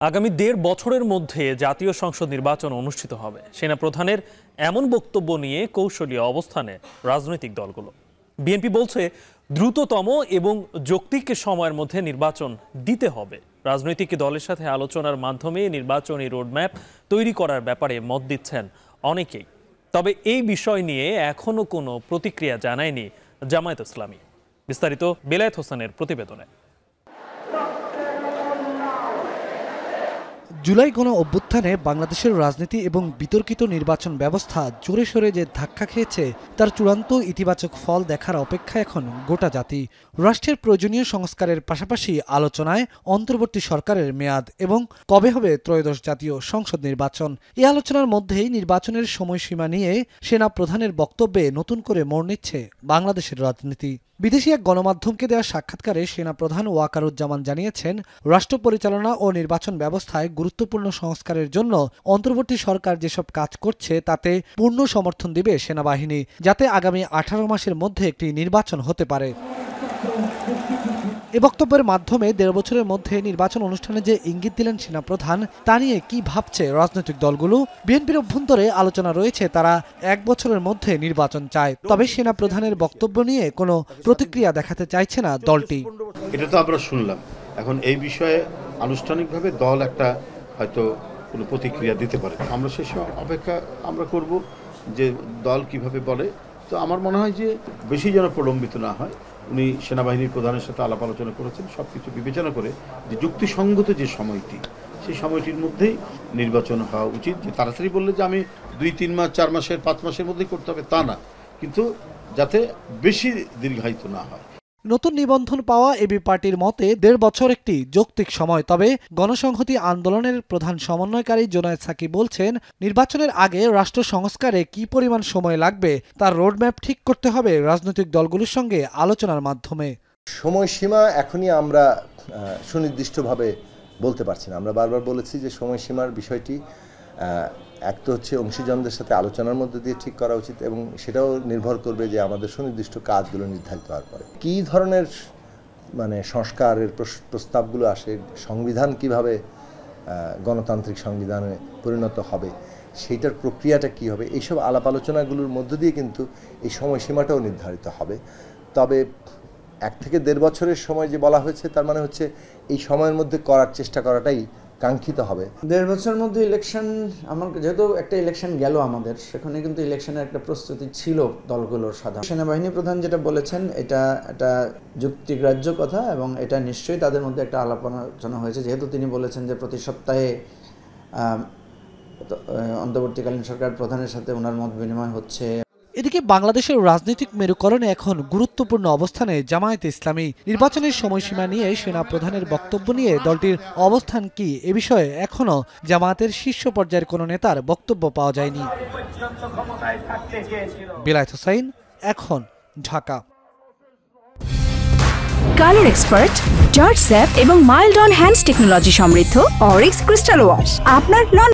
আগামী ১.৫ বছরের মধ্যে জাতীয় সংসদ নির্বাচন অনুষ্ঠিত হবে। সেনাপ্রধানের এমন বক্তব্য নিয়ে কৌশলী অবস্থানে রাজনৈতিক দলগুলো। বিএনপি বলছে দ্রুততম এবং যৌক্তিক সময়ের মধ্যে নির্বাচন দিতে হবে। রাজনৈতিক দলের সাথে আলোচনার মাধ্যমে নির্বাচনী রোডম্যাপ তৈরি করার ব্যাপারে মত দিচ্ছেন অনেকেই। তবে এই বিষয় নিয়ে এখনো কোনো প্রতিক্রিয়া জানায়নি জামায়াত ইসলামী। বিস্তারিত বেলায়েত হোসেনের প্রতিবেদনে। জুলাই গণ অভ্যুত্থানে বাংলাদেশের রাজনীতি এবং বিতর্কিত নির্বাচন ব্যবস্থা জোরে সোরে যে ধাক্কা খেয়েছে তার চূড়ান্ত ইতিবাচক ফল দেখার অপেক্ষা এখন গোটা জাতি। রাষ্ট্রের প্রয়োজনীয় সংস্কারের পাশাপাশি আলোচনায় অন্তর্বর্তী সরকারের মেয়াদ এবং কবে হবে ত্রয়োদশ জাতীয় সংসদ নির্বাচন। এই আলোচনার মধ্যেই নির্বাচনের সময়সীমা নিয়ে সেনা প্রধানের বক্তব্যে নতুন করে মোড় নিচ্ছে বাংলাদেশের রাজনীতি। বিদেশি এক গণমাধ্যমকে দেওয়া সাক্ষাৎকারে সেনাপ্রধান ওয়াকারুজ্জামান জানিয়েছেন, রাষ্ট্র পরিচালনা ও নির্বাচন ব্যবস্থায় গুরুত্বপূর্ণ সংস্কারের জন্য অন্তর্বর্তী সরকার যেসব কাজ করছে তাতে পূর্ণ সমর্থন দেবে সেনাবাহিনী, যাতে আগামী 18 মাসের মধ্যে একটি নির্বাচন হতে পারে। এ বক্তব্যের মাধ্যমে 1.5 বছরের মধ্যে নির্বাচন অনুষ্ঠানে যে ইঙ্গিত দিলেন সেনাপ্রধান, তা নিয়ে কি ভাবছে রাজনৈতিক দলগুলো? বিএনপির অভ্যন্তরে আলোচনা রয়েছে, তারা 1 বছরের মধ্যে নির্বাচন চায়। তবে সেনাপ্রধানের বক্তব্য নিয়ে কোনো প্রতিক্রিয়া দেখাতে চাইছে না দলটি। এটা তো আমরা শুনলাম, এখন এই বিষয়ে আনুষ্ঠানিকভাবে দল একটা হয়তো কোনো প্রতিক্রিয়া দিতে পারে। আমরা সেই অপেক্ষা আমরা করব যে দল কিভাবে বলে। তো আমার মনে হয় যে বেশি যেন প্রলম্বিত না হয়। উনি সেনাবাহিনীর প্রধানের সাথে আলাপ আলোচনা করেছেন, সব কিছু বিবেচনা করে যে যুক্তিসঙ্গত যে সময়টি, সেই সময়টির মধ্যেই নির্বাচন হওয়া উচিত। যে তাড়াতাড়ি বললে যে আমি 2-3 মাস 4 মাসের 5 মাসের মধ্যেই করতে হবে তা না, কিন্তু যাতে বেশি দীর্ঘায়িত না হয়। নতুন নিবন্ধন পাওয়া এবি পার্টির মতে 1.5 বছর একটি যৌক্তিক সময়। তবে গণসংহতি আন্দোলনের প্রধান সমন্বয়কারী জোনায়েদ সাকি বলছেন, নির্বাচনের আগে রাষ্ট্র সংস্কারে কি পরিমাণ সময় লাগবে তার রোডম্যাপ ঠিক করতে হবে রাজনৈতিক দলগুলোর সঙ্গে আলোচনার মাধ্যমে। সময়সীমা এখনই আমরা সুনির্দিষ্টভাবে বলতে পারছি না। আমরা বারবার বলেছি যে সময়সীমার বিষয়টি এক তো হচ্ছে অংশীজনদের সাথে আলোচনার মধ্যে দিয়ে ঠিক করা উচিত, এবং সেটাও নির্ভর করবে যে আমাদের সুনির্দিষ্ট কাজগুলো নির্ধারিত হওয়ার পরে কী ধরনের সংস্কারের প্রস্তাবগুলো আসে, সংবিধান কিভাবে গণতান্ত্রিক সংবিধানে পরিণত হবে, সেইটার প্রক্রিয়াটা কি হবে, এইসব আলাপ আলোচনাগুলোর মধ্য দিয়ে কিন্তু এই সময়সীমাটাও নির্ধারিত হবে। তবে 1 থেকে 1.5 বছরের সময় যে বলা হয়েছে, তার মানে হচ্ছে এই সময়ের মধ্যে করার চেষ্টা করাটাই কাঙ্ক্ষিত হবে। 1.5 বছরের মধ্যে ইলেকশন, আমার যেহেতু একটা ইলেকশন গেল আমাদের, সেখানে কিন্তু ইলেকশনের একটা প্রস্তুতি ছিল দলগুলোর সাধারণ। সেনাবাহিনী প্রধান যেটা বলেছেন এটা একটা যুক্তিগ্রাহ্য কথা, এবং এটা নিশ্চয়ই তাদের মধ্যে একটা আলাপ আলোচনা হয়েছে, যেহেতু তিনি বলেছেন যে প্রতি সপ্তাহে অন্তর্বর্তীকালীন সরকার প্রধানের সাথে ওনার মত বিনিময় হচ্ছে। এদিকে বাংলাদেশের রাজনৈতিক মেরুকরণে এখন গুরুত্বপূর্ণ অবস্থানে জামায়াত ইসলামী। নির্বাচনের সময়সীমা নিয়ে সেনা প্রধানের বক্তব্য নিয়ে দলটির অবস্থান কি, এ বিষয়ে এখনো জামায়াতের শীর্ষ পর্যায়ের কোনো নেতার বক্তব্য পাওয়া যায়নি। বেলায়েত হোসেন, এখন, Dhaka. Colour expert, George sap এবং মাইল্ড অন হ্যান্ডস টেকনোলজি সমৃদ্ধ অরিক্স ক্রিস্টাল ওয়াশ আপনার